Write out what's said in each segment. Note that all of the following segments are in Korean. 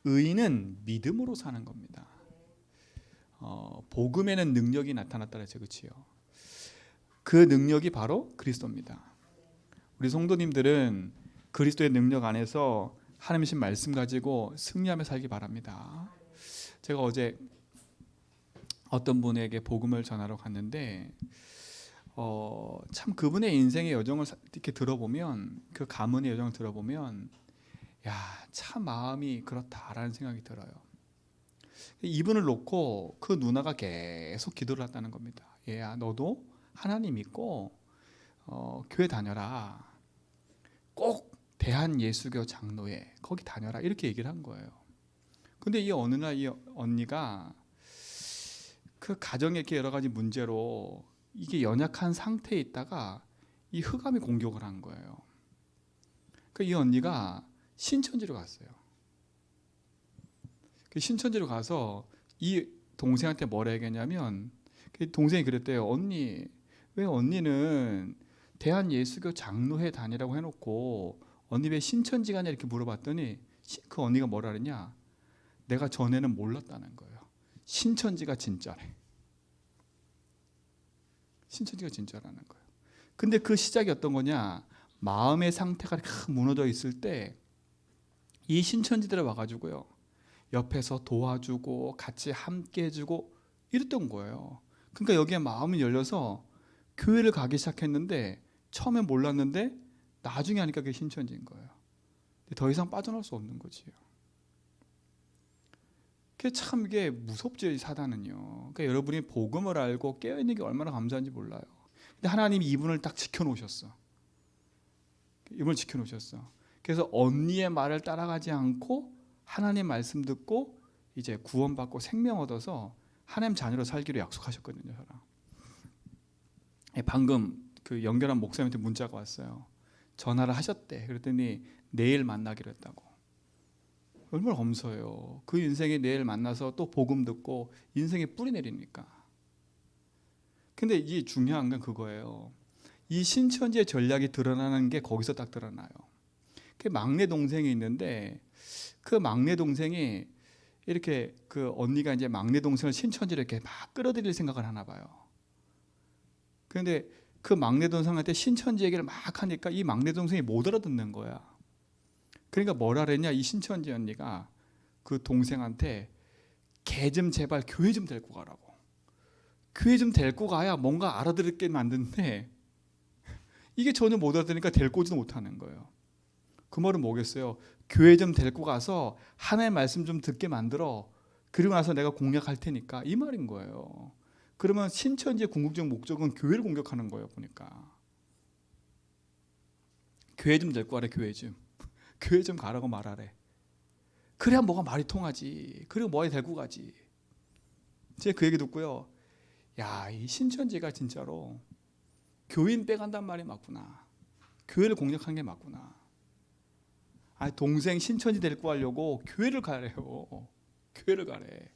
의인은 믿음으로 사는 겁니다. 복음에는 능력이 나타났다 그랬죠, 그렇지요? 그 능력이 바로 그리스도입니다. 우리 성도님들은 그리스도의 능력 안에서 하나님의 말씀 가지고 승리하며 살기 바랍니다. 제가 어제 어떤 분에게 복음을 전하러 갔는데 참 그분의 인생의 여정을 이렇게 들어보면, 그 가문의 여정을 들어보면 야, 참 마음이 그렇다라는 생각이 들어요. 이분을 놓고 그 누나가 계속 기도를 했다는 겁니다. 얘야, 너도 하나님 믿고 교회 다녀라. 꼭 대한예수교 장로회 거기 다녀라, 이렇게 얘기를 한 거예요. 근데 이 어느 날 이 언니가 그 가정의 이렇게 여러 가지 문제로 이게 연약한 상태에 있다가 이 흑암이 공격을 한 거예요. 그 이 언니가 신천지로 갔어요. 그 신천지로 가서 이 동생한테 뭐라 얘기했냐면, 그 동생이 그랬대요. 언니, 왜 언니는 대한예수교 장로회 다니라고 해놓고 언니 왜 신천지 가냐 이렇게 물어봤더니 그 언니가 뭐라 그랬냐, 내가 전에는 몰랐다는 거예요. 신천지가 진짜래. 신천지가 진짜라는 거예요. 근데 그 시작이 어떤 거냐, 마음의 상태가 무너져 있을 때 이 신천지들이 와가지고요, 옆에서 도와주고 같이 함께 해주고 이랬던 거예요. 그러니까 여기에 마음이 열려서 교회를 가기 시작했는데, 처음엔 몰랐는데 나중에 하니까 그게 신천지인 거예요. 더 이상 빠져나올 수 없는 거지요. 그게 참 이게 무섭죠, 이 사단은요. 그러니까 여러분이 복음을 알고 깨어있는 게 얼마나 감사한지 몰라요. 근데 하나님이 이분을 딱 지켜놓으셨어. 이분을 지켜놓으셨어. 그래서 언니의 말을 따라가지 않고 하나님 말씀 듣고 이제 구원받고 생명 얻어서 하나님 자녀로 살기로 약속하셨거든요, 저랑. 방금 그 연결한 목사님한테 문자가 왔어요. 전화를 하셨대. 그랬더니 내일 만나기로 했다고. 얼마나 검소해요. 그 인생에 내일 만나서 또 복음 듣고 인생에 뿌리 내리니까. 근데 이게 중요한 건 그거예요. 이 신천지의 전략이 드러나는 게 거기서 딱 드러나요. 그 막내 동생이 있는데, 그 막내 동생이 이렇게 그 언니가 이제 막내 동생을 신천지로 이렇게 막 끌어들일 생각을 하나 봐요. 그런데 그 막내 동생한테 신천지 얘기를 막 하니까 이 막내 동생이 못 알아듣는 거야. 그러니까 뭐라 그랬냐, 이 신천지 언니가 그 동생한테 걔 좀 제발 교회 좀 데리고 가라고. 교회 좀 데리고 가야 뭔가 알아들게 만드는데 이게 전혀 못 알아들으니까 데리고 오지도 못하는 거예요. 그 말은 뭐겠어요? 교회 좀 데리고 가서 하나님의 말씀 좀 듣게 만들어. 그리고 나서 내가 공략할 테니까, 이 말인 거예요. 그러면 신천지의 궁극적 목적은 교회를 공격하는 거예요, 보니까. 교회 좀 데리고 가래, 교회 좀. 교회 좀 가라고 말하래. 그래야 뭐가 말이 통하지. 그리고 뭐에 데리고 가지. 제가 그 얘기 듣고요, 야, 이 신천지가 진짜로 교인 빼간단 말이 맞구나. 교회를 공략한 게 맞구나. 아니, 동생 신천지 데리고 가려고 교회를 가래요. 교회를 가래.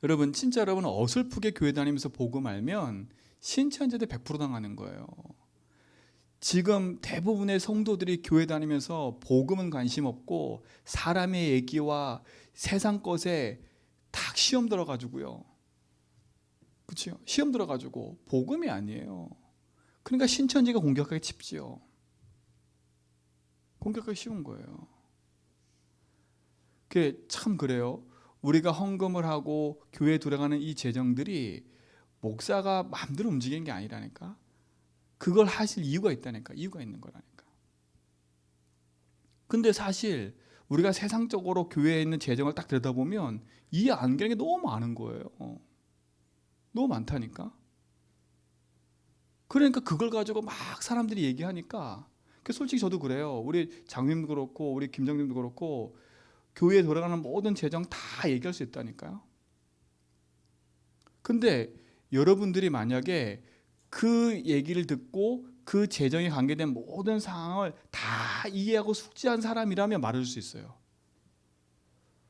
여러분, 진짜 여러분 어설프게 교회 다니면서 복음 알면 신천지한테 100% 당하는 거예요. 지금 대부분의 성도들이 교회 다니면서 복음은 관심 없고 사람의 얘기와 세상 것에 딱 시험 들어가지고요. 그렇죠? 시험 들어가지고 복음이 아니에요. 그러니까 신천지가 공격하기 쉽지요. 공격하기 쉬운 거예요. 그게 참 그래요. 우리가 헌금을 하고 교회에 들어가는 이 재정들이 목사가 마음대로 움직이는 게 아니라니까. 그걸 하실 이유가 있다니까. 이유가 있는 거라니까. 근데 사실 우리가 세상적으로 교회에 있는 재정을 딱 들여다보면 이해 안 되는 게 너무 많은 거예요. 너무 많다니까. 그러니까 그걸 가지고 막 사람들이 얘기하니까, 솔직히 저도 그래요. 우리 장님도 그렇고 우리 김장님도 그렇고 교회에 돌아가는 모든 재정 다 얘기할 수 있다니까요. 근데 여러분들이 만약에 그 얘기를 듣고 그 재정에 관계된 모든 상황을 다 이해하고 숙지한 사람이라면 말해줄 수 있어요.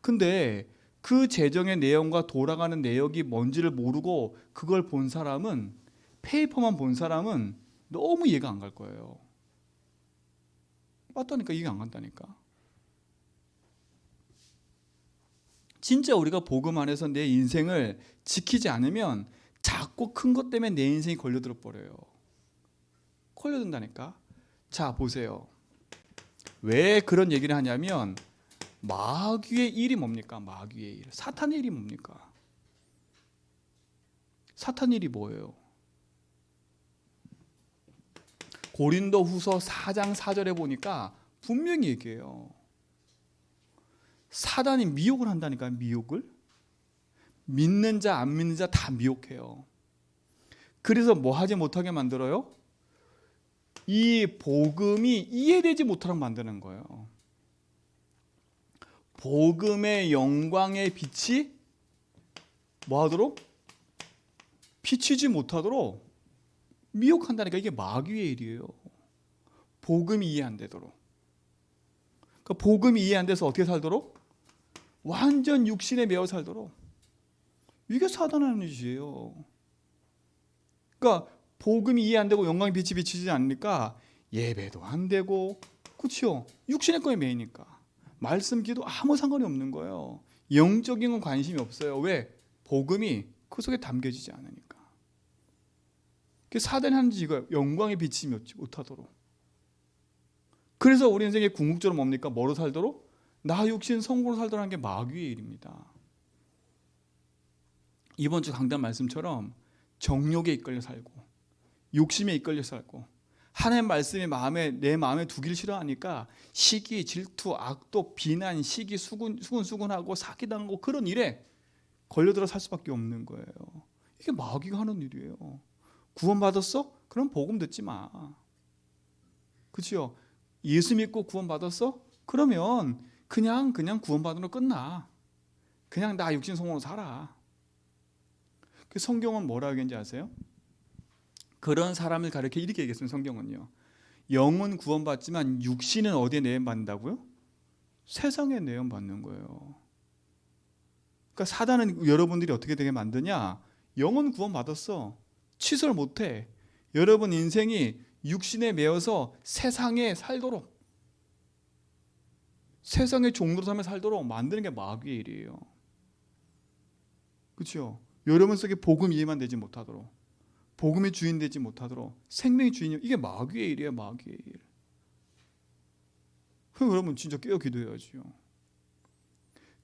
근데 그 재정의 내용과 돌아가는 내역이 뭔지를 모르고 그걸 본 사람은, 페이퍼만 본 사람은 너무 이해가 안 갈 거예요. 맞다니까. 이게 안 간다니까. 진짜 우리가 복음 안에서 내 인생을 지키지 않으면 작고 큰 것 때문에 내 인생이 걸려들어 버려요. 걸려든다니까. 자, 보세요. 왜 그런 얘기를 하냐면 마귀의 일이 뭡니까? 마귀의 일. 사탄의 일이 뭡니까? 사탄의 일이 뭐예요? 고린도후서 4장 4절에 보니까 분명히 얘기해요. 사단이 미혹을 한다니까요. 미혹을. 믿는 자 안 믿는 자 다 미혹해요. 그래서 뭐 하지 못하게 만들어요? 이 복음이 이해되지 못하도록 만드는 거예요. 복음의 영광의 빛이 뭐 하도록? 비치지 못하도록 미혹한다니까. 이게 마귀의 일이에요. 복음이 이해 안 되도록. 그러니까 복음이 이해 안 돼서 어떻게 살도록? 완전 육신에 매어 살도록. 이게 사단의 하는 짓이에요. 그러니까 복음이 이해 안 되고 영광의 빛이 비치지 않으니까 예배도 안 되고, 그렇죠? 육신의 거에 매이니까 말씀 기도 아무 상관이 없는 거예요. 영적인 건 관심이 없어요. 왜? 복음이 그 속에 담겨지지 않으니까. 사단이 하는 짓 이거예요. 영광의 빛이 못하도록. 그래서 우리 인생의 궁극적으로 뭡니까? 뭐로 살도록? 나 육신 성공으로 살도록 하는 게 마귀의 일입니다. 이번 주 강단 말씀처럼 정욕에 이끌려 살고 욕심에 이끌려 살고 하나님 말씀이 내 마음에 두기를 싫어하니까 시기, 질투, 악독, 비난, 시기, 수군하고 사기당하고 그런 일에 걸려들어 살 수밖에 없는 거예요. 이게 마귀가 하는 일이에요. 구원받았어? 그럼 복음 듣지 마. 그렇죠? 예수 믿고 구원받았어? 그러면 그냥 구원받은 거 끝나. 그냥 나 육신 성공으로 살아. 그 성경은 뭐라고 얘기하는지 아세요? 그런 사람을 가리켜 이렇게 얘기했어요. 성경은요. 영은 구원받지만 육신은 어디에 내용받는다고요? 세상에 내용받는 거예요. 그러니까 사단은 여러분들이 어떻게 되게 만드냐? 영은 구원받았어. 취소를 못해. 여러분 인생이 육신에 매여서 세상에 살도록, 세상의 종으로 살도록 만드는 게 마귀의 일이에요. 그렇죠? 여러분 속에 복음 이해만 되지 못하도록, 복음의 주인 되지 못하도록, 생명의 주인이, 이게 마귀의 일이에요. 마귀의 일. 그럼 여러분 진짜 깨어 기도해야죠.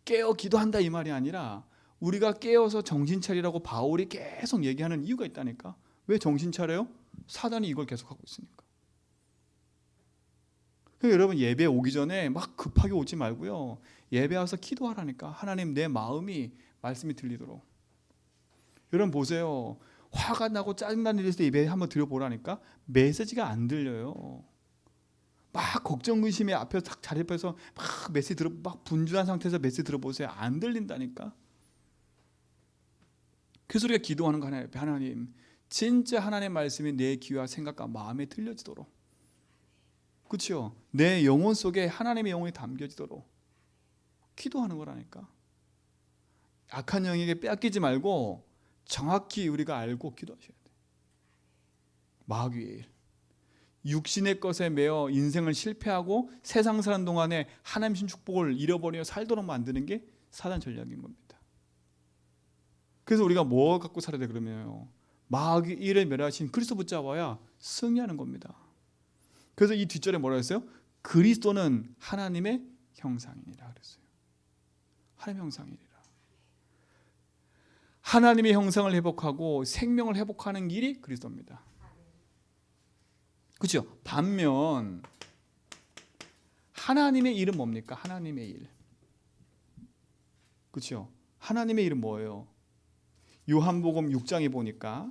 깨어 기도한다 이 말이 아니라 우리가 깨어서 정신 차리라고 바울이 계속 얘기하는 이유가 있다니까. 왜 정신 차려요? 사단이 이걸 계속하고 있으니까. 그러니까 여러분 예배 오기 전에 막 급하게 오지 말고요. 예배 와서 기도하라니까. 하나님 내 마음이 말씀이 들리도록. 여러분 보세요. 화가 나고 짜증나는 일에서 예배 한번 드려보라니까 메시지가 안 들려요. 막 걱정 의심에 앞에서 딱 자리 앞에서 막 메시지 막 분주한 상태에서 메시지 들어보세요. 안 들린다니까. 그래서 우리가 기도하는 거 하나예요. 하나님 진짜 하나님의 말씀이 내 귀와 생각과 마음에 들려지도록, 그렇죠? 내 영혼 속에 하나님의 영혼이 담겨지도록 기도하는 거라니까. 악한 영에게 빼앗기지 말고 정확히 우리가 알고 기도하셔야 돼. 마귀의 일, 육신의 것에 매여 인생을 실패하고 세상 사는 동안에 하나님 신 축복을 잃어버리며 살도록 만드는 게 사단 전략인 겁니다. 그래서 우리가 뭐 갖고 살아야 돼 그러면요? 마귀 일을 멸하신 그리스도 붙잡아야 승리하는 겁니다. 그래서 이 뒷절에 뭐라 했어요? 그리스도는 하나님의 형상이니라 그랬어요. 하나님의 형상이니라. 하나님의 형상을 회복하고 생명을 회복하는 길이 그리스도입니다. 그렇죠? 반면 하나님의 일은 뭡니까? 하나님의 일. 그렇죠? 하나님의 일은 뭐예요? 요한복음 6장에 보니까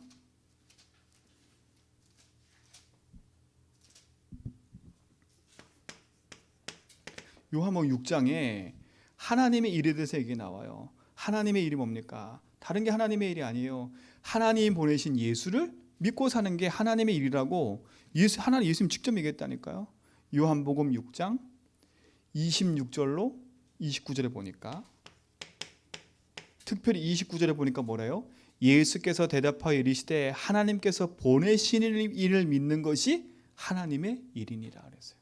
요한복음 6장에 하나님의 일에 대해서 얘기 나와요. 하나님의 일이 뭡니까? 다른 게 하나님의 일이 아니에요. 하나님 보내신 예수를 믿고 사는 게 하나님의 일이라고 하나님 예수님 직접 얘기했다니까요. 요한복음 6장 26절로 29절에 보니까 특별히 29절에 보니까 뭐래요? 예수께서 대답하여 이르시되 하나님께서 보내신 일을 믿는 것이 하나님의 일이니라 그랬어요.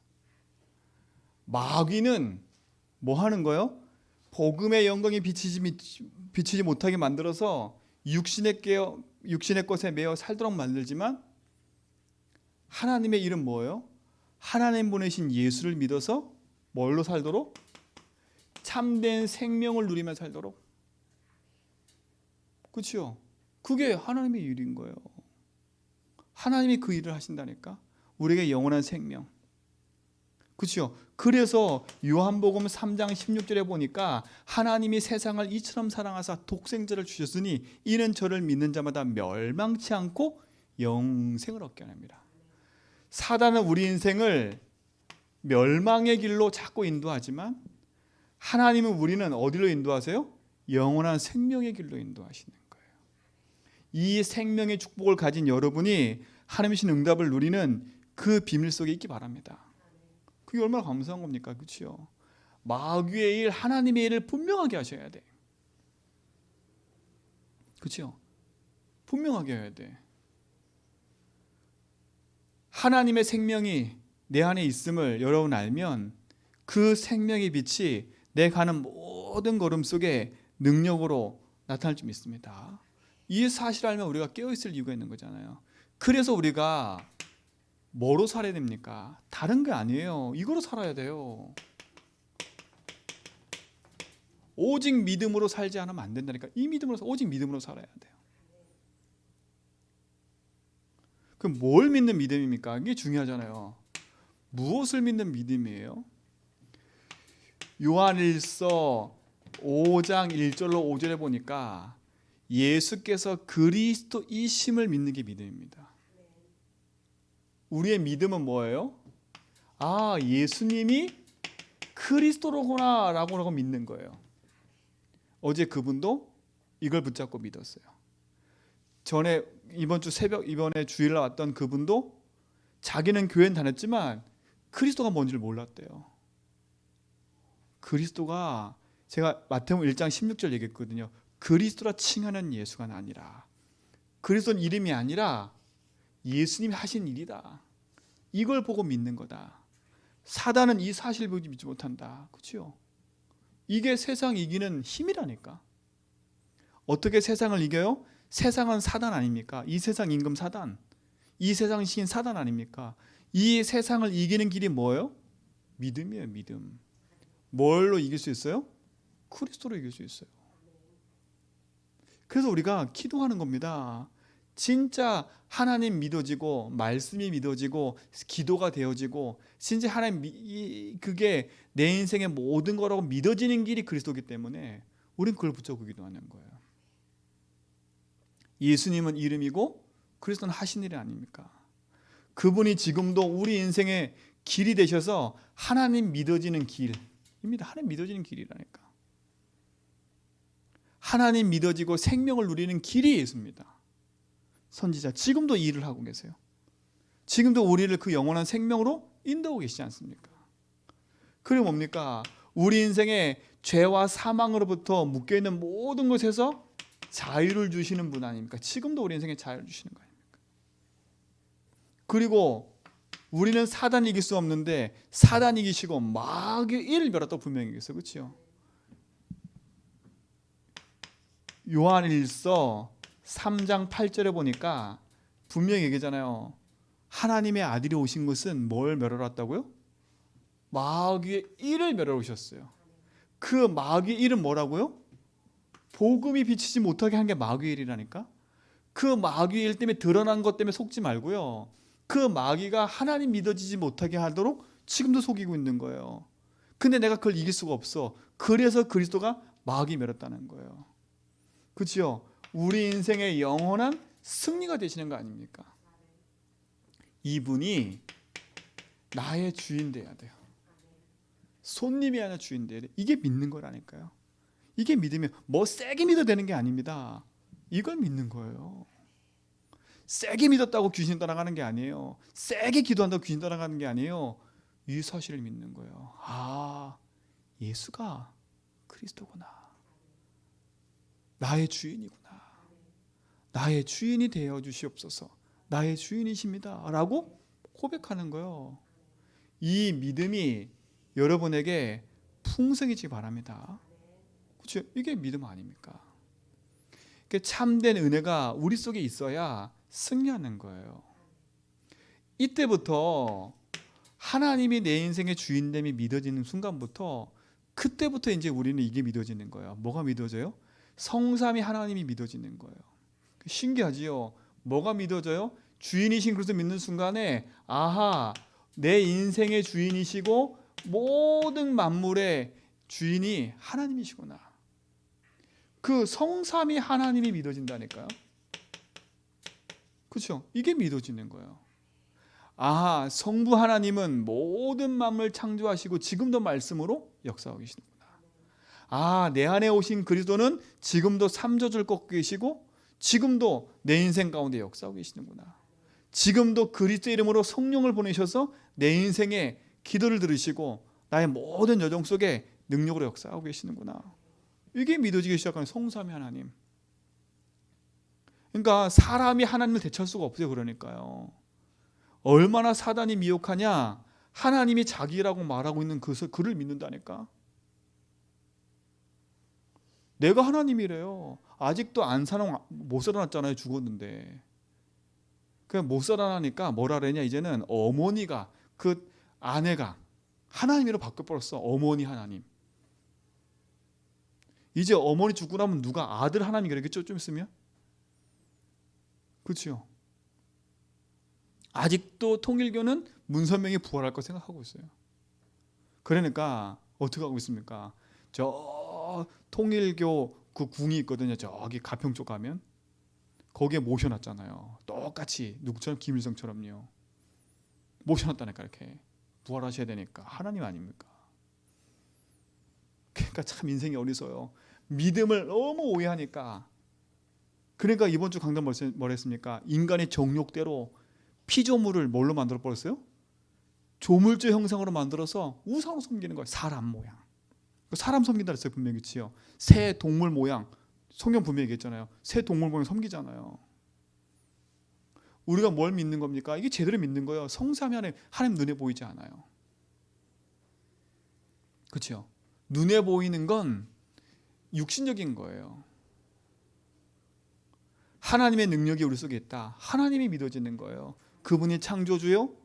마귀는 뭐 하는 거예요? 복음의 영광이 비치지 못하게 만들어서 육신의 것에 매여 살도록 만들지만, 하나님의 일은 뭐예요? 하나님 보내신 예수를 믿어서 뭘로 살도록? 참된 생명을 누리며 살도록. 그렇죠? 그게 하나님의 일인 거예요. 하나님이 그 일을 하신다니까. 우리에게 영원한 생명. 그렇죠? 그래서 요한복음 3장 16절에 보니까 하나님이 세상을 이처럼 사랑하사 독생자를 주셨으니 이는 저를 믿는 자마다 멸망치 않고 영생을 얻게 합니다. 사단은 우리 인생을 멸망의 길로 자꾸 인도하지만, 하나님은 우리는 어디로 인도하세요? 영원한 생명의 길로 인도하시는 거예요. 이 생명의 축복을 가진 여러분이 하나님의 응답을 누리는 그 비밀 속에 있기 바랍니다. 그게 얼마나 감사한 겁니까? 그렇죠? 마귀의 일, 하나님의 일을 분명하게 하셔야 돼. 그렇죠? 분명하게 해야 돼. 하나님의 생명이 내 안에 있음을 여러분 알면 그 생명의 빛이 내 가는 모든 걸음 속에 능력으로 나타날 줄 믿습니다. 이 사실을 알면 우리가 깨어있을 이유가 있는 거잖아요. 그래서 우리가 뭐로 살아야 됩니까? 다른 게 아니에요. 이거로 살아야 돼요. 오직 믿음으로 살지 않으면 안 된다니까. 이 믿음으로, 오직 믿음으로 살아야 돼요. 그럼 뭘 믿는 믿음입니까? 이게 중요하잖아요. 무엇을 믿는 믿음이에요? 요한일서 5장 1절로 5절에 보니까 예수께서 그리스도이심을 믿는 게 믿음입니다. 우리의 믿음은 뭐예요? 아, 예수님이 그리스도로구나 라고 믿는 거예요. 어제 그분도 이걸 붙잡고 믿었어요. 전에 이번에 주일날 왔던 그분도 자기는 교회는 다녔지만 그리스도가 뭔지를 몰랐대요. 그리스도가, 제가 마태복음 1장 16절 얘기했거든요. 그리스도라 칭하는 예수가 아니라, 그리스도는 이름이 아니라 예수님이 하신 일이다. 이걸 보고 믿는 거다. 사단은 이 사실을 보지 믿지 못한다. 그렇죠? 이게 세상 이기는 힘이라니까. 어떻게 세상을 이겨요? 세상은 사단 아닙니까? 이 세상 임금 사단, 이 세상 시인 사단 아닙니까? 이 세상을 이기는 길이 뭐예요? 믿음이에요. 믿음. 뭘로 이길 수 있어요? 그리스도로 이길 수 있어요. 그래서 우리가 기도하는 겁니다. 진짜 하나님 믿어지고, 말씀이 믿어지고, 기도가 되어지고, 진짜 하나님 그게 내 인생의 모든 거라고 믿어지는 길이 그리스도이기 때문에 우리는 그걸 붙잡고 기도하는 거예요. 예수님은 이름이고 그리스도는 하신 일이 아닙니까? 그분이 지금도 우리 인생의 길이 되셔서 하나님 믿어지는 길입니다. 하나님 믿어지는 길이라니까. 하나님 믿어지고 생명을 누리는 길이 예수입니다. 선지자 지금도 이 일을 하고 계세요. 지금도 우리를 그 영원한 생명으로 인도하고 계시지 않습니까? 그리고 뭡니까? 우리 인생의 죄와 사망으로부터 묶여있는 모든 것에서 자유를 주시는 분 아닙니까? 지금도 우리 인생에 자유를 주시는 거 아닙니까? 그리고 우리는 사단 이길 수 없는데 사단 이기시고 마귀의 일을 멸했다고 분명히 얘기했어요. 그렇죠? 요한일서 3장 8절에 보니까 분명히 얘기잖아요. 하나님의 아들이 오신 것은 뭘 멸하러 왔다고요? 마귀의 일을 멸하러 오셨어요. 그 마귀의 일은 뭐라고요? 복음이 비치지 못하게 한 게 마귀의 일이라니까. 그 마귀의 일 때문에 드러난 것 때문에 속지 말고요. 그 마귀가 하나님 믿어지지 못하게 하도록 지금도 속이고 있는 거예요. 근데 내가 그걸 이길 수가 없어. 그래서 그리스도가 마귀 멸했다는 거예요. 그렇죠? 우리 인생의 영원한 승리가 되시는 거 아닙니까? 이분이 나의 주인 돼야 돼요. 손님이 아니라 주인 돼야 돼. 이게 믿는 거라니까요. 이게 믿으면 뭐 세게 믿어야 되는 게 아닙니다. 이걸 믿는 거예요. 세게 믿었다고 귀신 떠나가는 게 아니에요. 세게 기도한다고 귀신 떠나가는 게 아니에요. 이 사실을 믿는 거예요. 아, 예수가 그리스도구나. 나의 주인이구나. 나의 주인이 되어 주시옵소서. 나의 주인이십니다 라고 고백하는 거예요. 이 믿음이 여러분에게 풍성해지기 바랍니다. 그렇죠? 이게 믿음 아닙니까? 참된 은혜가 우리 속에 있어야 승리하는 거예요. 이때부터 하나님이 내 인생의 주인됨이 믿어지는 순간부터, 그때부터 이제 우리는 이게 믿어지는 거예요. 뭐가 믿어져요? 성삼위 하나님이 믿어지는 거예요. 신기하지요? 뭐가 믿어져요? 주인이신 그리스도 믿는 순간에, 아하, 내 인생의 주인이시고 모든 만물의 주인이 하나님이시구나. 그 성삼위 하나님이 믿어진다니까요. 그렇죠? 이게 믿어지는 거예요. 아하, 성부 하나님은 모든 만물 창조하시고 지금도 말씀으로 역사하고 계시는구나. 아, 내 안에 오신 그리스도는 지금도 삼조줄 꺾고 계시고 지금도 내 인생 가운데 역사하고 계시는구나. 지금도 그리스도 이름으로 성령을 보내셔서 내 인생에 기도를 들으시고 나의 모든 여정 속에 능력으로 역사하고 계시는구나. 이게 믿어지기 시작하는 성삼위 하나님. 그러니까 사람이 하나님을 대체할 수가 없어요. 그러니까요. 얼마나 사단이 미혹하냐. 하나님이 자기라고 말하고 있는 그를 믿는다니까. 내가 하나님이래요. 아직도 못 살아났잖아요. 죽었는데. 그냥 못 살아나니까 뭐라 그러냐. 이제는 어머니가, 그 아내가 하나님으로 바뀌어버렸어. 어머니 하나님. 이제 어머니 죽고 나면 누가 아들 하나님 그러겠죠? 좀 있으면. 그렇죠? 아직도 통일교는 문선명이 부활할 거 생각하고 있어요. 그러니까 어떻게 하고 있습니까? 저 통일교 그 궁이 있거든요. 저기 가평 쪽 가면 거기에 모셔놨잖아요. 똑같이 누구처럼? 김일성처럼요. 모셔놨다니까. 이렇게 부활하셔야 되니까. 하나님 아닙니까? 그러니까 참 인생이 어리석어요. 믿음을 너무 오해하니까. 그러니까 이번 주 강단 뭐라 했습니까? 인간의 정욕대로 피조물을 뭘로 만들어 버렸어요? 조물주 형상으로 만들어서 우상으로 섬기는 거예요. 사람 모양. 사람 섬긴다 그랬어요. 분명히. 그치요? 새 동물 모양. 성경 분명히 얘기했잖아요. 새 동물 모양 섬기잖아요. 우리가 뭘 믿는 겁니까? 이게 제대로 믿는 거예요. 성삼위 하나님 눈에 보이지 않아요. 그렇죠? 눈에 보이는 건 육신적인 거예요. 하나님의 능력이 우리 속에 있다. 하나님이 믿어지는 거예요. 그분이 창조주요,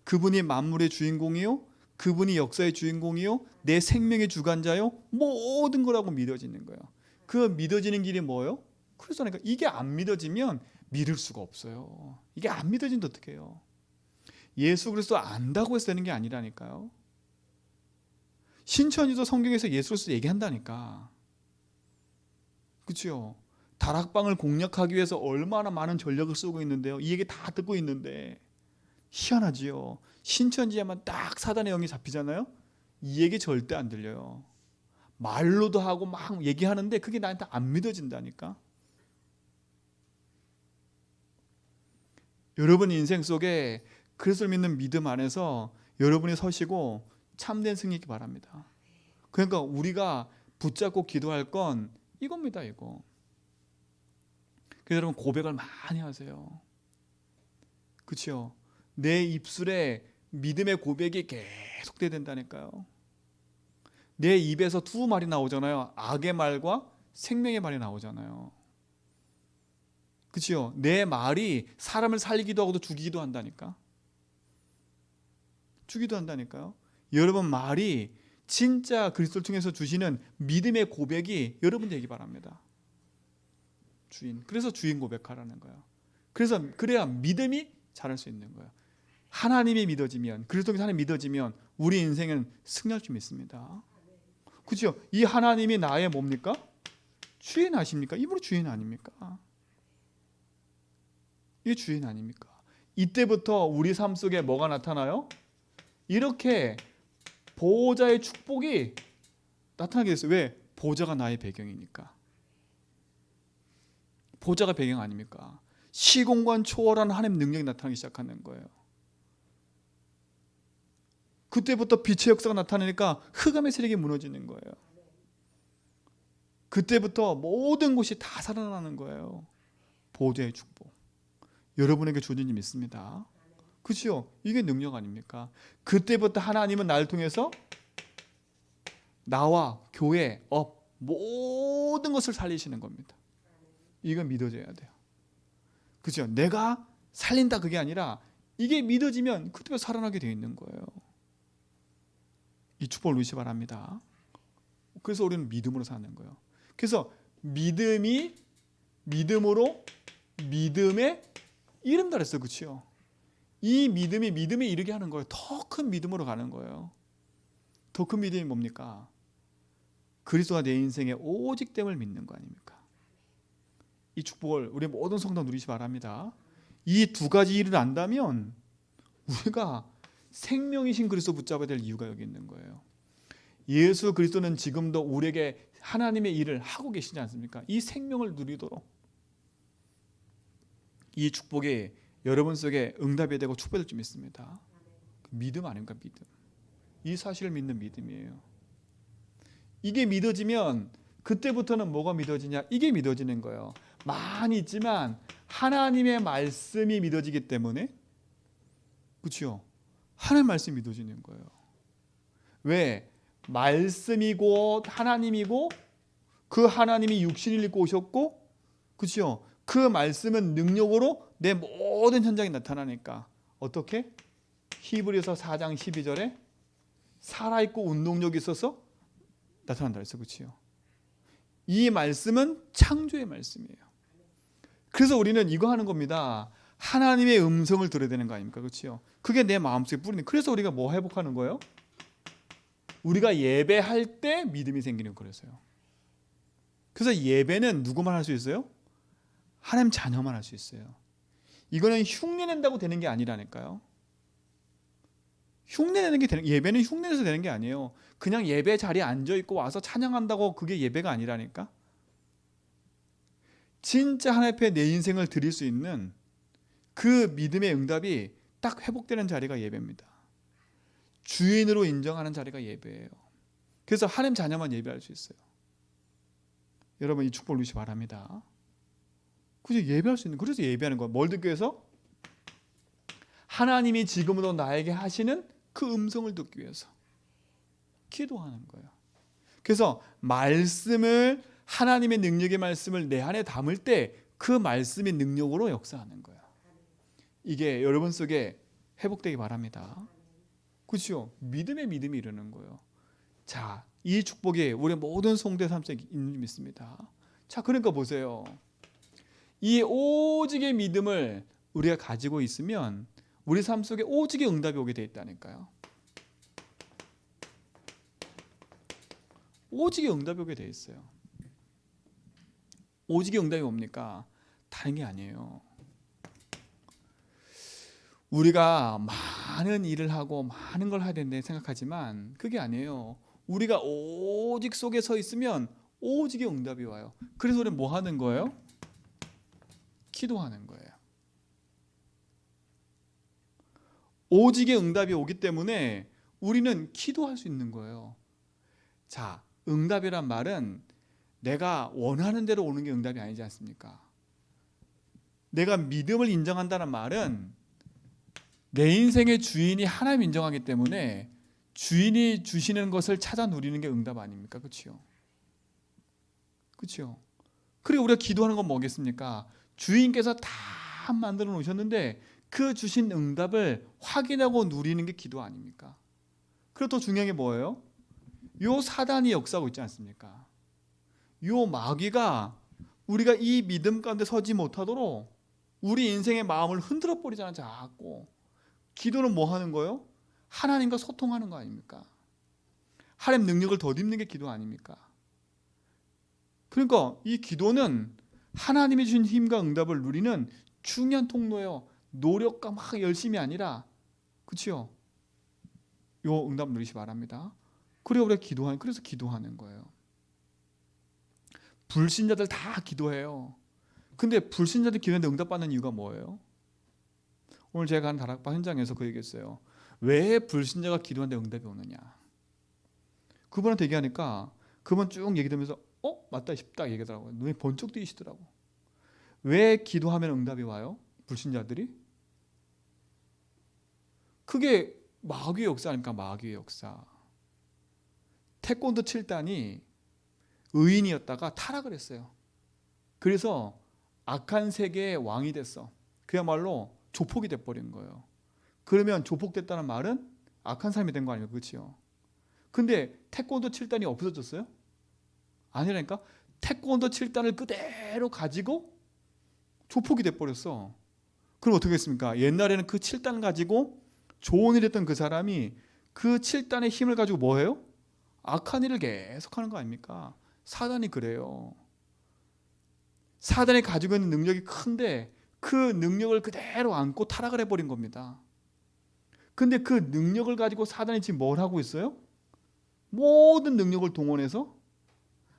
그분이 만물의 주인공이요, 그분이 역사의 주인공이요, 내 생명의 주관자요, 모든 거라고 믿어지는 거예요. 그 믿어지는 길이 뭐예요? 그래서니까 이게 안 믿어지면 믿을 수가 없어요. 이게 안 믿어지면 어떻게 해요? 예수 그리스도 안다고 해서 되는 게 아니라니까요. 신천지도 성경에서 예수 그리스도 얘기한다니까. 그렇죠? 다락방을 공략하기 위해서 얼마나 많은 전력을 쓰고 있는데요. 이 얘기 다 듣고 있는데 희한하지요. 신천지에만 딱 사단의 영이 잡히잖아요. 이 얘기 절대 안 들려요. 말로도 하고 막 얘기하는데 그게 나한테 안 믿어진다니까. 여러분 인생 속에 그리스도를 믿는 믿음 안에서 여러분이 서시고 참된 승리이기 바랍니다. 그러니까 우리가 붙잡고 기도할 건 이겁니다. 이거. 그래서 여러분 고백을 많이 하세요. 그렇죠? 내 입술에 믿음의 고백이 계속 돼야 된다니까요. 내 입에서 두 말이 나오잖아요. 악의 말과 생명의 말이 나오잖아요. 그렇죠? 내 말이 사람을 살리기도 하고 죽이기도 한다니까. 죽이기도 한다니까요. 여러분 말이 진짜 그리스도를 통해서 주시는 믿음의 고백이 여러분 되기 바랍니다. 주인. 그래서 주인 고백하라는 거예요. 그래서 그래야 믿음이 자랄 수 있는 거예요. 하나님이 믿어지면, 그리스도께서 하나님 믿어지면 우리 인생은 승리할 줄 믿습니다. 그렇죠? 이 하나님이 나의 뭡니까? 주인 아십니까? 이분이 주인 아닙니까? 이게 주인 아닙니까? 이때부터 우리 삶 속에 뭐가 나타나요? 이렇게 보호자의 축복이 나타나게 됐어요. 왜? 보호자가 나의 배경이니까. 보호자가 배경 아닙니까? 시공간 초월한 하나님의 능력이 나타나기 시작하는 거예요. 그때부터 빛의 역사가 나타나니까 흑암의 세력이 무너지는 거예요. 그때부터 모든 곳이 다 살아나는 거예요. 보호자의 축복. 여러분에게 주어진 줄 믿습니다. 그렇죠? 이게 능력 아닙니까? 그때부터 하나님은 나를 통해서 나와 교회, 업, 모든 것을 살리시는 겁니다. 이건 믿어져야 돼요. 그렇죠? 내가 살린다 그게 아니라 이게 믿어지면 그대로 살아나게 되어 있는 거예요. 이 축복을 누리시 바랍니다. 그래서 우리는 믿음으로 사는 거예요. 그래서 믿음이 믿음으로 믿음에 이른다 그랬어요. 그렇죠? 이 믿음이 믿음에 이르게 하는 거예요. 더 큰 믿음으로 가는 거예요. 더 큰 믿음이 뭡니까? 그리스도가 내 인생의 오직됨을 믿는 거 아닙니까? 이 축복을 우리 모든 성도 누리시 바랍니다. 이 두 가지 일을 안다면 우리가 생명이신 그리스도 붙잡아야 될 이유가 여기 있는 거예요. 예수 그리스도는 지금도 우리에게 하나님의 일을 하고 계시지 않습니까? 이 생명을 누리도록 이 축복이 여러분 속에 응답이 되고 축복될 줄 믿습니다. 믿음 아닙니까? 믿음. 이 사실을 믿는 믿음이에요. 이게 믿어지면 그때부터는 뭐가 믿어지냐? 이게 믿어지는 거예요. 많이 있지만 하나님의 말씀이 믿어지기 때문에, 그렇죠? 하나님의 말씀이 믿어지는 거예요. 왜? 말씀이고 하나님이고 그 하나님이 육신을 입고 오셨고, 그렇죠? 그 말씀은 능력으로 내 모든 현장에 나타나니까 어떻게? 히브리서 4장 12절에 살아있고 운동력이 있어서 나타난다 그랬어요. 그렇죠? 이 말씀은 창조의 말씀이에요. 그래서 우리는 이거 하는 겁니다. 하나님의 음성을 들어야 되는 거 아닙니까? 그렇죠? 그게 내 마음속에 뿌리는. 그래서 우리가 뭐 회복하는 거예요? 우리가 예배할 때 믿음이 생기는 거라서요. 그래서 예배는 누구만 할 수 있어요? 하나님 자녀만 할 수 있어요. 이거는 흉내낸다고 되는 게 아니라니까요. 흉내내는 게 되는, 예배는 흉내내서 되는 게 아니에요. 그냥 예배 자리에 앉아 있고 와서 찬양한다고 그게 예배가 아니라니까. 진짜 하나님 앞에 내 인생을 드릴 수 있는 그 믿음의 응답이 딱 회복되는 자리가 예배입니다. 주인으로 인정하는 자리가 예배예요. 그래서 하나님 자녀만 예배할 수 있어요. 여러분 이 축복을 누리시기 바랍니다. 그래서 예배할 수 있는, 그래서 예배하는 거예요. 뭘 듣기 위해서? 하나님이 지금도 나에게 하시는 그 음성을 듣기 위해서 기도하는 거예요. 그래서 말씀을, 하나님의 능력의 말씀을 내 안에 담을 때 그 말씀의 능력으로 역사하는 거예요. 이게 여러분 속에 회복되기 바랍니다. 그렇죠? 믿음이 이르는 거예요. 자, 이 축복이 우리 모든 성도의 삶 속에 있는 줄 믿습니다. 자, 그러니까 보세요. 이 오직의 믿음을 우리가 가지고 있으면 우리 삶 속에 오직의 응답이 오게 돼 있다니까요. 오직의 응답이 오게 돼 있어요. 오직의 응답이 뭡니까? 다른 게 아니에요. 우리가 많은 일을 하고 많은 걸 해야 된다 생각하지만 그게 아니에요. 우리가 오직 속에 서 있으면 오직의 응답이 와요. 그래서 우리는 뭐 하는 거예요? 기도하는 거예요. 오직의 응답이 오기 때문에 우리는 기도할 수 있는 거예요. 자, 응답이란 말은 내가 원하는 대로 오는 게 응답이 아니지 않습니까? 내가 믿음을 인정한다는 말은 내 인생의 주인이 하나님 인정하기 때문에 주인이 주시는 것을 찾아 누리는 게 응답 아닙니까? 그렇죠? 그렇죠? 그리고 우리가 기도하는 건 뭐겠습니까? 주인께서 다 만들어 놓으셨는데 그 주신 응답을 확인하고 누리는 게 기도 아닙니까? 그리고 더 중요한 게 뭐예요? 요 사단이 역사하고 있지 않습니까? 요 마귀가 우리가 이 믿음 가운데 서지 못하도록 우리 인생의 마음을 흔들어 버리잖아요. 자꾸. 기도는 뭐 하는 거예요? 하나님과 소통하는 거 아닙니까? 하나님 능력을 덧입는 게 기도 아닙니까? 그러니까 이 기도는 하나님이 주신 힘과 응답을 누리는 중요한 통로예요. 노력과 막 열심이 아니라, 그렇죠? 요 응답 누리시 바랍니다. 그리고 우리가 그래서 기도하는 거예요. 불신자들 다 기도해요. 근데 불신자들 기도하는데 응답받는 이유가 뭐예요? 오늘 제가 한 다락방 현장에서 그 얘기했어요. 왜 불신자가 기도하는데 응답이 오느냐? 그분한테 얘기하니까 그분 쭉 얘기 들으면서 맞다 싶다 얘기하더라고요. 눈이 번쩍 뜨이시더라고. 왜 기도하면 응답이 와요? 불신자들이? 그게 마귀의 역사 아닙니까? 마귀의 역사. 태권도 7단이 의인이었다가 타락을 했어요. 그래서 악한 세계의 왕이 됐어. 그야말로 조폭이 돼버린 거예요. 그러면 조폭됐다는 말은 악한 사람이 된 거 아니에요? 그렇죠? 근데 태권도 7단이 없어졌어요? 아니라니까. 태권도 7단을 그대로 가지고 조폭이 돼버렸어. 그럼 어떻게 했습니까? 옛날에는 그 7단 가지고 좋은 일 했던 그 사람이 그 7단의 힘을 가지고 뭐 해요? 악한 일을 계속하는 거 아닙니까? 사단이 그래요. 사단이 가지고 있는 능력이 큰데 그 능력을 그대로 안고 타락을 해버린 겁니다. 근데 그 능력을 가지고 사단이 지금 뭘 하고 있어요? 모든 능력을 동원해서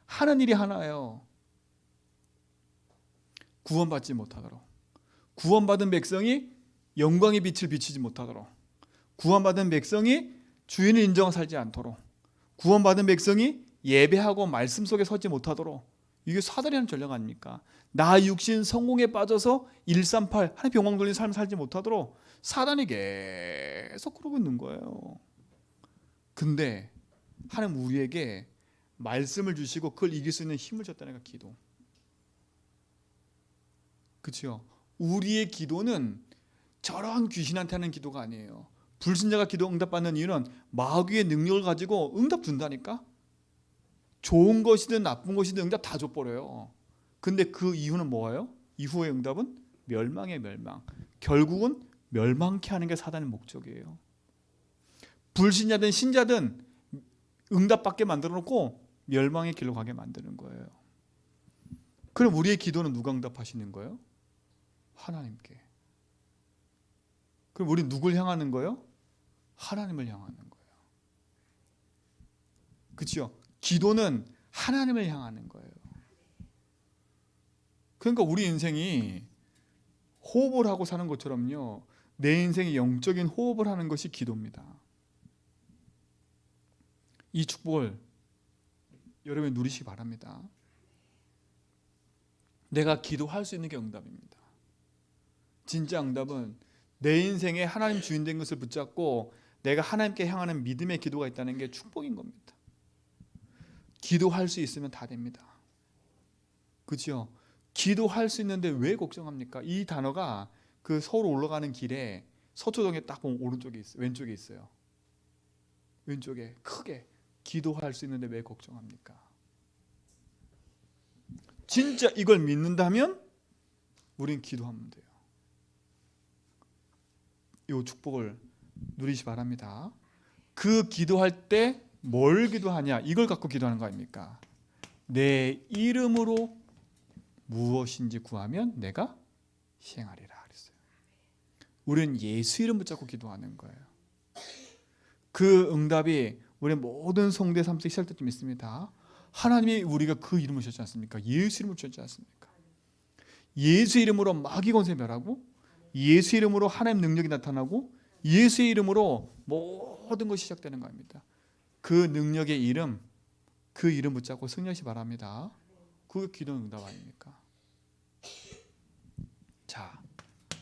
하는 일이 하나예요. 구원받지 못하도록, 구원받은 백성이 영광의 빛을 비치지 못하도록, 구원받은 백성이 주인을 인정하고 살지 않도록, 구원받은 백성이 예배하고 말씀 속에 서지 못하도록. 이게 사단이 하는 전략 아닙니까? 나 육신 성공에 빠져서 138 하나님 영광 돌리는 삶을 살지 못하도록 사단이 계속 그러고 있는 거예요. 근데 하나님 우리에게 말씀을 주시고 그걸 이길 수 있는 힘을 줬다는 게 기도. 그렇죠? 우리의 기도는 저런 귀신한테 하는 기도가 아니에요. 불신자가 기도 응답받는 이유는 마귀의 능력을 가지고 응답 준다니까. 좋은 것이든 나쁜 것이든 응답 다 줘버려요. 근데 그 이유는 뭐예요? 이후의 응답은 멸망의 멸망. 결국은 멸망케 하는 게 사단의 목적이에요. 불신자든 신자든 응답받게 만들어 놓고 멸망의 길로 가게 만드는 거예요. 그럼 우리의 기도는 누가 응답하시는 거예요? 하나님께. 그럼 우리 누굴 향하는 거예요? 하나님을 향하는 거예요. 그렇죠? 기도는 하나님을 향하는 거예요. 그러니까 우리 인생이 호흡을 하고 사는 것처럼요, 내 인생이 영적인 호흡을 하는 것이 기도입니다. 이 축복을 여러분이 누리시기 바랍니다. 내가 기도할 수 있는 게 응답입니다. 진짜 응답은 내 인생에 하나님 주인 된 것을 붙잡고 내가 하나님께 향하는 믿음의 기도가 있다는 게 축복인 겁니다. 기도할 수 있으면 다 됩니다. 그렇죠? 기도할 수 있는데 왜 걱정합니까? 이 단어가 그 서울 올라가는 길에 서초동에 딱 보면 오른쪽에 있어요. 왼쪽에 있어요. 왼쪽에 크게 기도할 수 있는데 왜 걱정합니까? 진짜 이걸 믿는다면 우린 기도하면 돼요. 이 축복을 누리시 바랍니다. 그 기도할 때 뭘 기도하냐? 이걸 갖고 기도하는 거 아닙니까? 내 이름으로 무엇인지 구하면 내가 시행하리라 그랬어요. 우리는 예수 이름 붙잡고 기도하는 거예요. 그 응답이 우리 모든 성도의 삶 속에 시작될 때 있습니다. 하나님이 우리가 그 이름을 주셨지 않습니까? 예수 이름을 주셨지 않습니까? 예수 이름으로 마귀 권세 멸하고, 예수 이름으로 하나님 능력이 나타나고, 예수의 이름으로 모든 것이 시작되는 겁니다. 그 능력의 이름, 그 이름 붙잡고 승리하시 바랍니다. 그게 기도 응답 아닙니까? 자,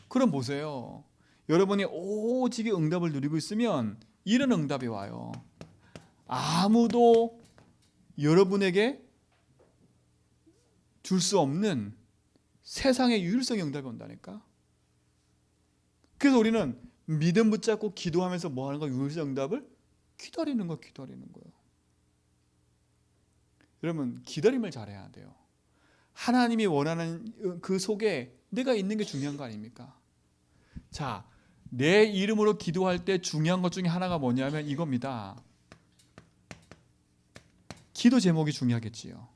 그럼 보세요. 여러분이 오직의 응답을 누리고 있으면 이런 응답이 와요. 아무도 여러분에게 줄 수 없는 세상의 유일성의 응답이 온다니까. 그래서 우리는 믿음 붙잡고 기도하면서 뭐 하는 거? 유일성 응답을 기다리는 거, 기다리는 거예요. 여러분, 기다림을 잘해야 돼요. 하나님이 원하는 그 속에 내가 있는 게 중요한 거 아닙니까? 자, 내 이름으로 기도할 때 중요한 것 중에 하나가 뭐냐면 이겁니다. 기도 제목이 중요하겠지요.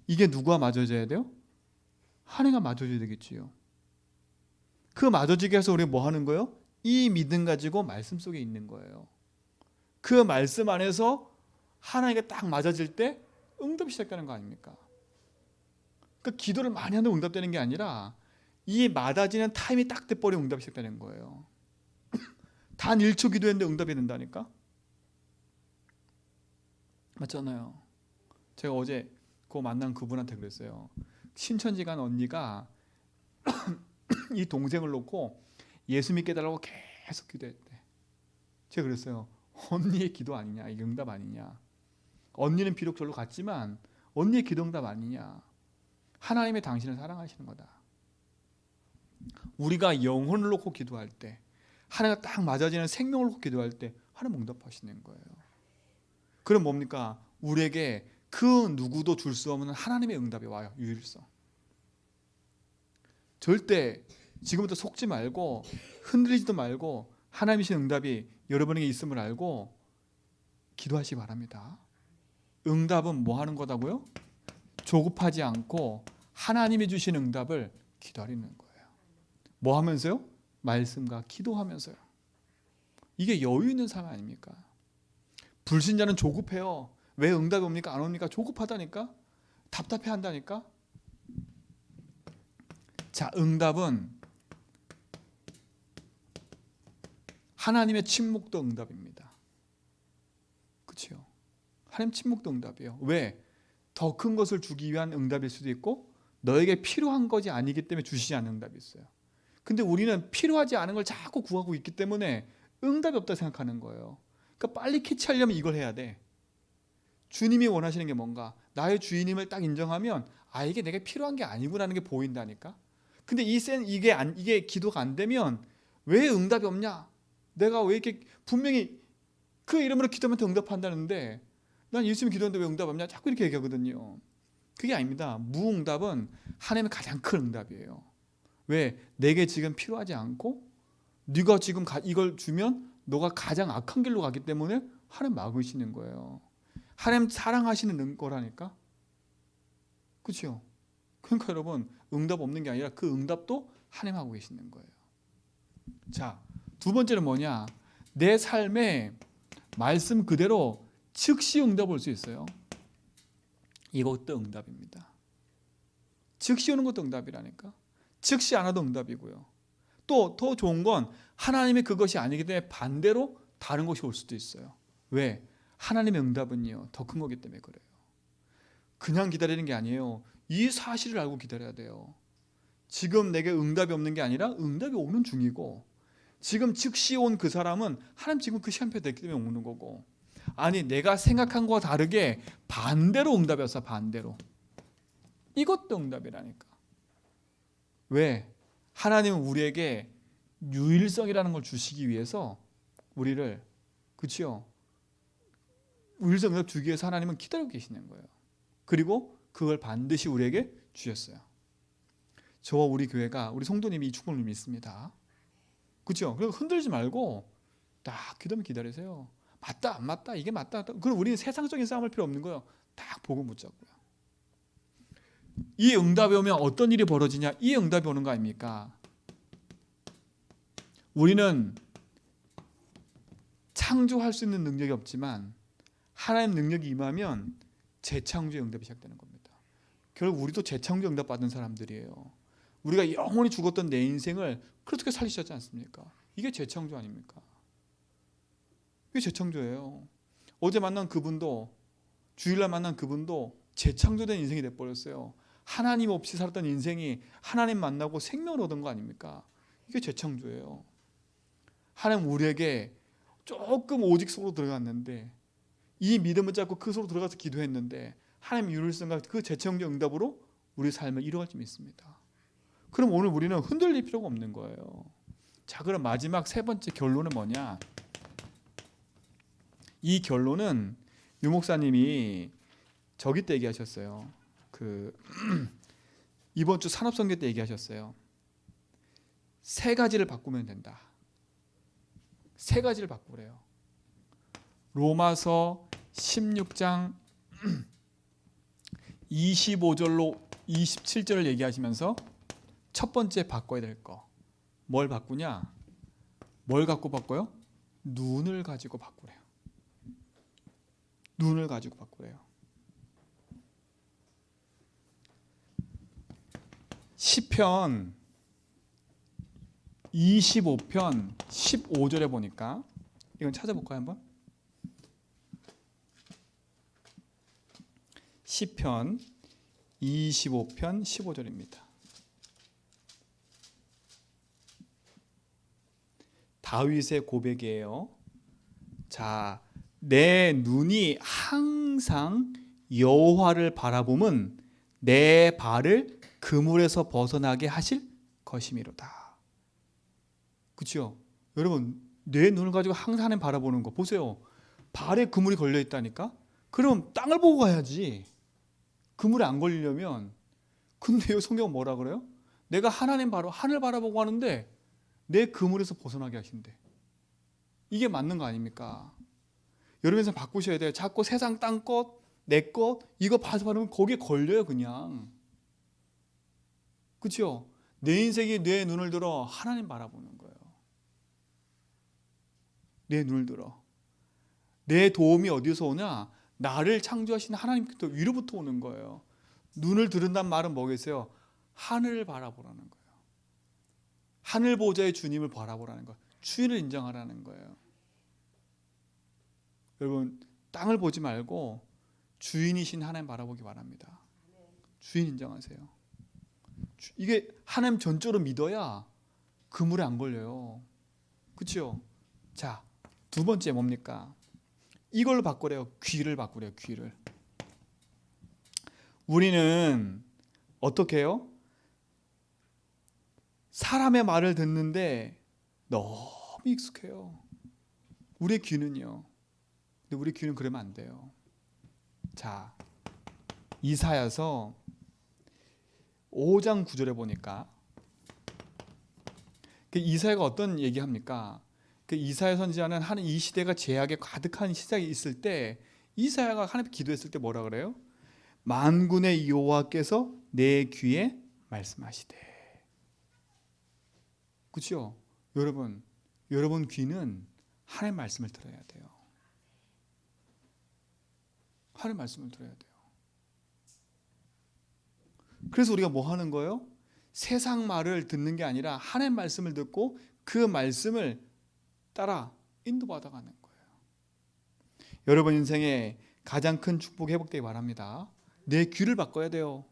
이게 누가 맞아줘야 돼요? 하나님과 맞아줘야 되겠지요. 그 맞아지게 해서 우리가 뭐 하는 거예요? 이 믿음 가지고 말씀 속에 있는 거예요. 그 말씀 안에서 하나님과 딱 맞아질 때 응답이 시작되는 거 아닙니까? 그러니까 기도를 많이 하는데 응답되는 게 아니라 이 맞아지는 타임이 딱 돼버리면 응답이 시작되는 거예요. 단 1초 기도했는데 응답이 된다니까? 맞잖아요. 제가 어제 그 만난 그분한테 그랬어요. 신천지 간 언니가 이 동생을 놓고 예수 믿게 해달라고 계속 기도했대. 제가 그랬어요. 언니의 기도 아니냐? 이게 응답 아니냐? 언니는 비록 절로 갔지만 언니의 기도응답 아니냐. 하나님의 당신을 사랑하시는 거다. 우리가 영혼을 놓고 기도할 때, 하나님과 딱 맞아지는 생명을 놓고 기도할 때 하나님 응답하시는 거예요. 그럼 뭡니까? 우리에게 그 누구도 줄 수 없는 하나님의 응답이 와요. 유일성. 절대 지금부터 속지 말고 흔들리지도 말고 하나님이신 응답이 여러분에게 있음을 알고 기도하시기 바랍니다. 응답은 뭐 하는 거다고요? 조급하지 않고 하나님이 주신 응답을 기다리는 거예요. 뭐 하면서요? 말씀과 기도하면서요. 이게 여유 있는 삶 아닙니까? 불신자는 조급해요. 왜 응답이 옵니까? 안 옵니까? 조급하다니까? 답답해 한다니까? 자, 응답은 하나님의 침묵도 응답입니다. 그렇죠? 하나님 침묵도 응답이에요. 왜? 더 큰 것을 주기 위한 응답일 수도 있고 너에게 필요한 것이 아니기 때문에 주시지 않는 응답이 있어요. 근데 우리는 필요하지 않은 걸 자꾸 구하고 있기 때문에 응답이 없다 생각하는 거예요. 그러니까 빨리 캐치하려면 이걸 해야 돼. 주님이 원하시는 게 뭔가? 나의 주인임을 딱 인정하면 아, 이게 내게 필요한 게 아니구나라는 게 보인다니까. 근데 이게 기도가 안 되면 왜 응답이 없냐? 내가 왜 이렇게 분명히 그 이름으로 기도하면 응답한다는데 난 예수님 기도하는데 왜 응답 없냐? 자꾸 이렇게 얘기하거든요. 그게 아닙니다. 무응답은 하나님의 가장 큰 응답이에요. 왜? 내게 지금 필요하지 않고 네가 지금 이걸 주면 너가 가장 악한 길로 가기 때문에 하나님 막으시는 거예요. 하나님 사랑하시는 거라니까. 그렇죠? 그러니까 여러분 응답 없는 게 아니라 그 응답도 하나님 하고 계시는 거예요. 자, 두 번째는 뭐냐? 내 삶에 말씀 그대로 즉시 응답 올 수 있어요. 이것도 응답입니다. 즉시 오는 것도 응답이라니까. 즉시 안 와도 응답이고요. 또 더 좋은 건 하나님의 그것이 아니기 때문에 반대로 다른 것이 올 수도 있어요. 왜? 하나님의 응답은요 더 큰 거기 때문에 그래요. 그냥 기다리는 게 아니에요. 이 사실을 알고 기다려야 돼요. 지금 내게 응답이 없는 게 아니라 응답이 오는 중이고 지금 즉시 온 그 사람은 하나님 지금 그 시간표에 됐기 때문에 오는 거고 아니 내가 생각한 것과 다르게 반대로 응답이 왔어. 반대로. 이것도 응답이라니까. 왜? 하나님은 우리에게 유일성이라는 걸 주시기 위해서 우리를 그치요? 유일성 응답 주기 위해서 하나님은 기다리고 계시는 거예요. 그리고 그걸 반드시 우리에게 주셨어요. 저와 우리 교회가 우리 성도님이 이 축복을 믿습니다. 그렇죠? 그래서 흔들지 말고 딱 기도하면 기다리세요. 맞다 안 맞다 이게 맞다. 그럼 우리는 세상적인 싸움할 필요 없는 거예요. 딱 보고 붙잡고요. 이 응답이 오면 어떤 일이 벌어지냐? 이 응답이 오는 거 아닙니까? 우리는 창조할 수 있는 능력이 없지만 하나님 능력이 임하면 재창조의 응답이 시작되는 겁니다. 결국 우리도 재창조 응답 받은 사람들이에요. 우리가 영원히 죽었던 내 인생을 그렇게 살리셨지 않습니까? 이게 재창조 아닙니까? 이게 재창조예요. 어제 만난 그분도 주일날 만난 그분도 재창조된 인생이 돼버렸어요. 하나님 없이 살았던 인생이 하나님 만나고 생명을 얻은 거 아닙니까? 이게 재창조예요. 하나님 우리에게 조금 오직 속으로 들어갔는데 이 믿음을 잡고 그 속으로 들어가서 기도했는데 하나님 유일성과 그 재창조 응답으로 우리 삶을 이루어갈 줄 믿습니다. 그럼 오늘 우리는 흔들릴 필요가 없는 거예요. 자, 그럼 마지막 세 번째 결론은 뭐냐? 이 결론은 유 목사님이 저기 때 얘기하셨어요. 이번 주 산업선교 때 얘기하셨어요. 세 가지를 바꾸면 된다. 세 가지를 바꾸래요. 로마서 16장 25절로 27절을 얘기하시면서 첫 번째 바꿔야 될 거. 뭘 바꾸냐? 뭘 갖고 바꿔요? 눈을 가지고 바꾸래요. 눈을 가지고 바꾸래요. 시편 25편 15절에 보니까 이건 찾아볼까요 한번? 시편 25편 15절입니다. 다윗의 고백이에요. 자, 내 눈이 항상 항상 여호와를 바라봄은 내 발을 그물에서 벗어나게 하실 것이미로다. 그렇죠? 여러분, 내 눈을 가지고 항상 하나님 바라보는 거 보세요. 발에 그물이 걸려 있다니까? 그럼 땅을 보고 가야지. 그물에 안 걸리려면. 근데 이 성경은 뭐라 그래요? 내가 하나님 바로 하늘 바라보고 하는데 내 그물에서 벗어나게 하신대. 이게 맞는 거 아닙니까? 여러분께서 바꾸셔야 돼요. 자꾸 세상 땅 것, 내 것, 이거 봐서 바르면 거기에 걸려요 그냥. 그렇죠? 내 인생이 내 눈을 들어 하나님 바라보는 거예요. 내 눈을 들어. 내 도움이 어디서 오냐? 나를 창조하신 하나님께서 위로부터 오는 거예요. 눈을 들은다는 말은 뭐겠어요? 하늘을 바라보라는 거예요. 하늘 보좌의 주님을 바라보라는 거예요. 주인을 인정하라는 거예요. 여러분, 땅을 보지 말고 주인이신 하나님 바라보기 바랍니다. 주인 인정하세요. 이게 하나님 전적으로 믿어야 그물에 안 걸려요. 그렇죠? 자, 두 번째 뭡니까? 이걸로 바꾸래요. 귀를 바꾸래요. 귀를. 우리는 어떻게 해요? 사람의 말을 듣는데 너무 익숙해요. 우리의 귀는요. 근데 우리 귀는 그러면 안 돼요. 자, 이사야서 5장 9절에 보니까 이사야가 어떤 얘기합니까? 이사야 선지자는 이 시대가 죄악에 가득한 시작이 있을 때 이사야가 하나님께 기도했을 때 뭐라 그래요? 만군의 여호와께서 내 귀에 말씀하시되. 그렇죠? 여러분 귀는 하나님의 말씀을 들어야 돼요. 하나님의 말씀을 들어야 돼요. 그래서 우리가 뭐 하는 거예요? 세상 말을 듣는 게 아니라 하나님의 말씀을 듣고 그 말씀을 따라 인도받아가는 거예요. 여러분 인생에 가장 큰 축복이 회복되기 바랍니다. 내 귀를 바꿔야 돼요.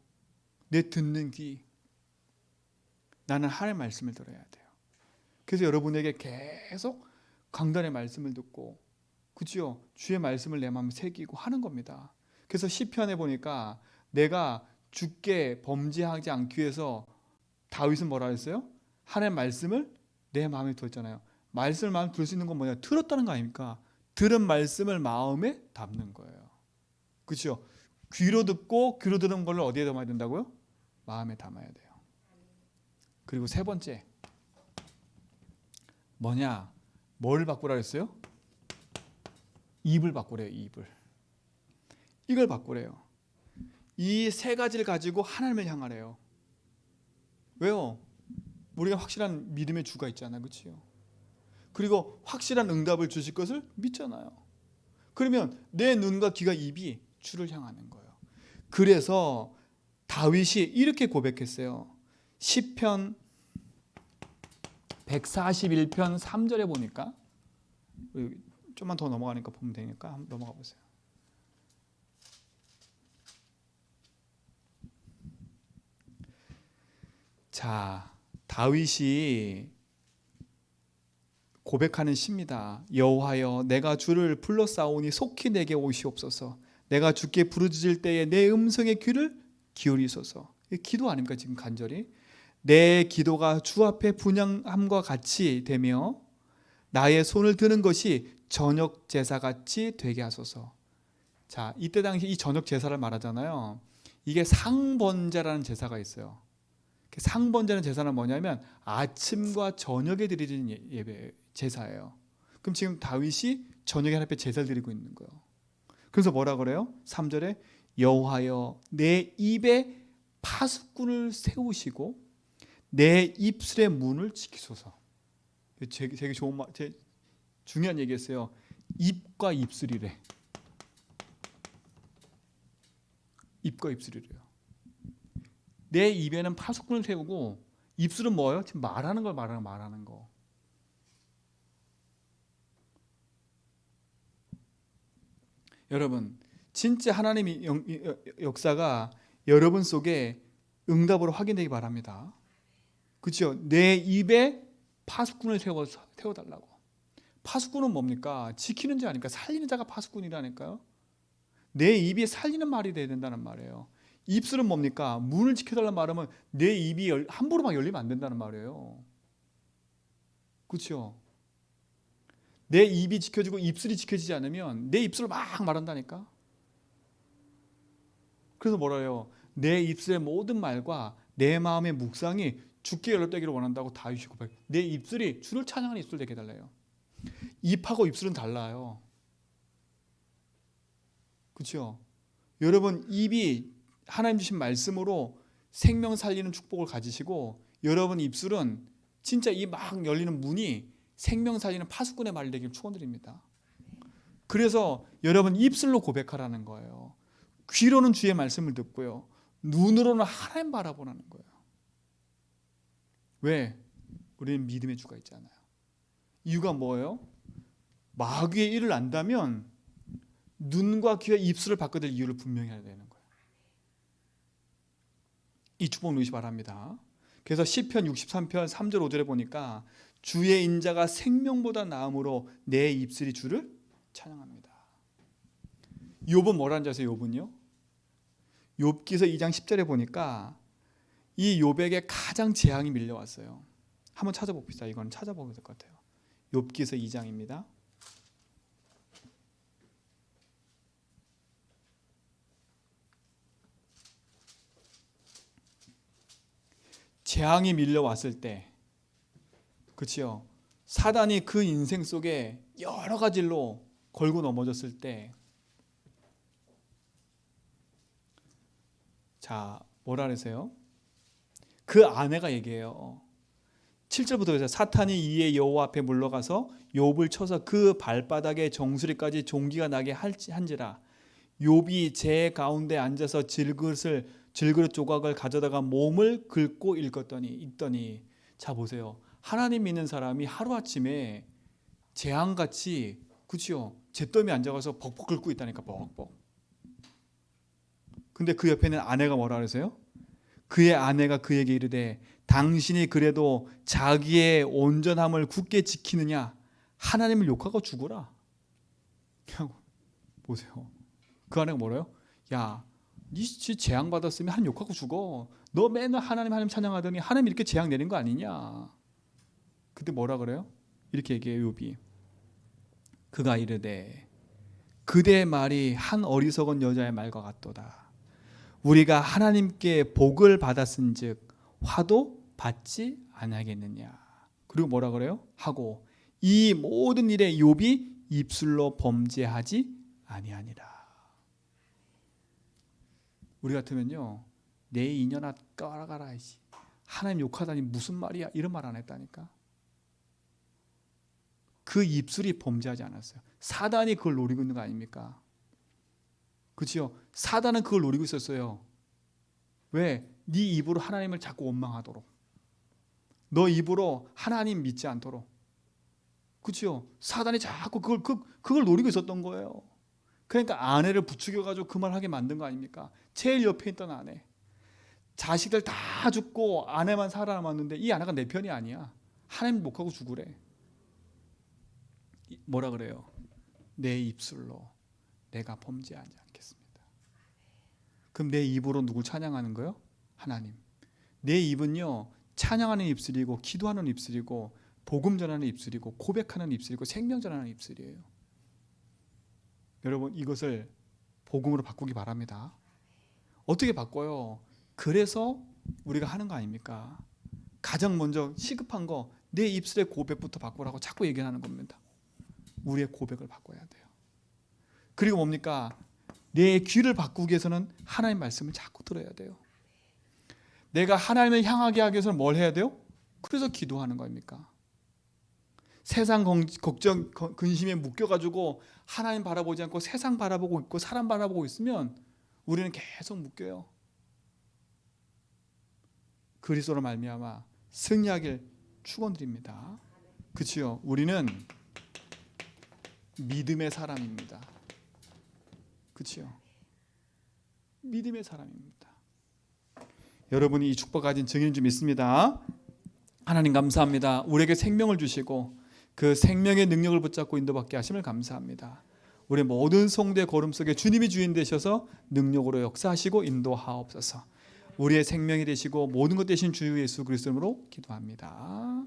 내 듣는 귀. 나는 하나님의 말씀을 들어야 돼요. 그래서 여러분에게 계속 강단의 말씀을 듣고, 그렇죠? 주의 말씀을 내 마음에 새기고 하는 겁니다. 그래서 시편에 보니까 내가 주께 범죄하지 않기 위해서 다윗은 뭐라 했어요? 하나님의 말씀을 내 마음에 두었잖아요. 말씀을 마음에 둘 수 있는 건 뭐냐? 들었다는 거 아닙니까? 들은 말씀을 마음에 담는 거예요. 그렇죠? 귀로 듣고 귀로 들은 걸 어디에 담아야 된다고요? 마음에 담아야 돼요. 그리고 세 번째 뭐냐? 뭘 바꾸라 그랬어요? 입을 바꾸래요. 입을. 이걸 바꾸래요. 이 세 가지를 가지고 하나님을 향하래요. 왜요? 우리가 확실한 믿음의 주가 있잖아요. 그렇죠? 그리고 확실한 응답을 주실 것을 믿잖아요. 그러면 내 눈과 귀가 입이 주를 향하는 거예요. 그래서 다윗이 이렇게 고백했어요. 시편 141편 3절에 보니까, 좀만 더 넘어가니까 보면 되니까 한번 넘어가 보세요. 자, 다윗이 고백하는 시입니다. 여호와여, 내가 주를 불러싸오니 속히 내게 오시옵소서. 내가 주께 부르짖을 때에 내 음성의 귀를 기울이소서. 기도 아닙니까 지금 간절히? 내 기도가 주 앞에 분향함과 같이 되며 나의 손을 드는 것이 저녁 제사같이 되게 하소서. 자, 이때 당시 이 저녁 제사를 말하잖아요. 이게 상번제라는 제사가 있어요. 상번제는 제사는 뭐냐면 아침과 저녁에 드리는 예배 제사예요. 그럼 지금 다윗이 저녁에 하나님께 제사를 드리고 있는 거예요. 그래서 뭐라 그래요? 3절에 여호와여, 내 입에 파수꾼을 세우시고 내 입술의 문을 지키소서. 되게 좋은 말, 중요한 얘기였어요. 입과 입술이래. 입과 입술이래요. 내 입에는 파수꾼을 세우고 입술은 뭐예요? 지금 말하는 걸 말하는 거. 여러분, 진짜 하나님의 역사가 여러분 속에 응답으로 확인되기 바랍니다. 그렇죠? 내 입에 파수꾼을 세워달라고. 파수꾼은 뭡니까? 지키는 자 아닙니까? 살리는 자가 파수꾼이라니까요. 내 입이 살리는 말이 돼야 된다는 말이에요. 입술은 뭡니까? 문을 지켜달라는 말하면 내 입이 함부로 막 열리면 안 된다는 말이에요. 그렇죠? 내 입이 지켜지고 입술이 지켜지지 않으면 내 입술을 막 말한다니까. 그래서 뭐라 해요? 내 입술의 모든 말과 내 마음의 묵상이 주께 연락되기를 원한다고 다윗이 고백해요. 내 입술이 주를 찬양하는 입술 되게 해달래요. 입하고 입술은 달라요. 그렇죠? 여러분 입이 하나님 주신 말씀으로 생명 살리는 축복을 가지시고, 여러분 입술은 진짜 이 막 열리는 문이 생명 살리는 파수꾼의 말이 되기를 축원드립니다. 그래서 여러분 입술로 고백하라는 거예요. 귀로는 주의 말씀을 듣고요, 눈으로는 하나님 바라보라는 거예요. 왜? 우리는 믿음의 주가 있잖아요. 이유가 뭐예요? 마귀의 일을 안다면 눈과 귀와 입술을 바꿔야 될 이유를 분명히 해야 되는 거예요. 이 축복 누리시 바랍니다. 그래서 시편 63편 3절 5절에 보니까 주의 인자가 생명보다 나음으로 내 입술이 주를 찬양합니다. 욥은 뭐라는 줄 아세요? 욥은요, 욥기서 2장 10절에 보니까 이 욥에게 가장 재앙이 밀려왔어요. 한번 찾아봅시다. 이건 찾아보면 될 것 같아요. 욥기서 2장입니다. 재앙이 밀려왔을 때, 그렇죠? 사단이 그 인생 속에 여러 가지로 걸고 넘어졌을 때, 자, 뭐라 그러세요? 그 아내가 얘기해요. 7절부터 그래서 사탄이 이에 여호와 앞에 물러가서 욥을 쳐서 그 발바닥에 정수리까지 종기가 나게 한지라. 욥이 제 가운데 앉아서 질그릇 조각을 가져다가 몸을 긁고 읽더니. 자 보세요. 하나님 믿는 사람이 하루아침에 재앙같이, 그렇죠? 잿더미 앉아가서 벅벅 긁고 있다니까. 벅벅. 근데 그 옆에는 아내가 뭐라 그러세요? 그의 아내가 그에게 이르되 당신이 그래도 자기의 온전함을 굳게 지키느냐? 하나님을 욕하고 죽어라. 보세요. 그 아내가 뭐래요? 야, 니 재앙 받았으면 하나님 욕하고 죽어. 너 맨날 하나님 찬양하더니 하나님 이렇게 재앙 내린 거 아니냐? 그때 뭐라 그래요? 이렇게 얘기해요. 욥이. 그가 이르되 그대의 말이 한 어리석은 여자의 말과 같도다. 우리가 하나님께 복을 받았은즉 화도 받지 아니하겠느냐. 그리고 뭐라 그래요? 하고 이 모든 일에 욥이 입술로 범죄하지 아니하니라. 우리 같으면요, 내 인연아 꺼라가라, 하나님 욕하다니 무슨 말이야, 이런 말 안 했다니까. 그 입술이 범죄하지 않았어요. 사단이 그걸 노리고 있는 거 아닙니까? 그렇죠? 사단은 그걸 노리고 있었어요. 왜? 네 입으로 하나님을 자꾸 원망하도록, 너 입으로 하나님 믿지 않도록. 그렇죠? 사단이 자꾸 그걸 노리고 있었던 거예요. 그러니까 아내를 부추겨가지고 그 말 하게 만든 거 아닙니까? 제일 옆에 있던 아내, 자식들 다 죽고 아내만 살아남았는데 이 아내가 내 편이 아니야. 하나님 목하고 죽으래. 뭐라 그래요? 내 입술로 내가 범죄하지 않겠습니다. 그럼 내 입으로 누굴 찬양하는 거예요? 하나님. 내 입은요, 찬양하는 입술이고 기도하는 입술이고 복음 전하는 입술이고 고백하는 입술이고 생명 전하는 입술이에요. 여러분 이것을 복음으로 바꾸기 바랍니다. 어떻게 바꿔요? 그래서 우리가 하는 거 아닙니까? 가장 먼저 시급한 거, 내 입술의 고백부터 바꾸라고 자꾸 얘기하는 겁니다. 우리의 고백을 바꿔야 돼요. 그리고 뭡니까? 내 귀를 바꾸기 위해서는 하나님 말씀을 자꾸 들어야 돼요. 내가 하나님을 향하게 하기 위해서는 뭘 해야 돼요? 그래서 기도하는 거입니까? 세상 걱정, 근심에 묶여가지고 하나님 바라보지 않고 세상 바라보고 있고 사람 바라보고 있으면 우리는 계속 묶여요. 그리스도로 말미암아 승리하길 축원드립니다. 그렇지요? 우리는 믿음의 사람입니다. 그렇지요? 믿음의 사람입니다. 여러분이 이 축복 가진 증인인 줄 믿습니다. 하나님 감사합니다. 우리에게 생명을 주시고 그 생명의 능력을 붙잡고 인도받게 하심을 감사합니다. 우리 모든 성도의 걸음 속에 주님이 주인 되셔서 능력으로 역사하시고 인도하옵소서. 우리의 생명이 되시고 모든 것 되신 주 예수 그리스도 이름으로 기도합니다.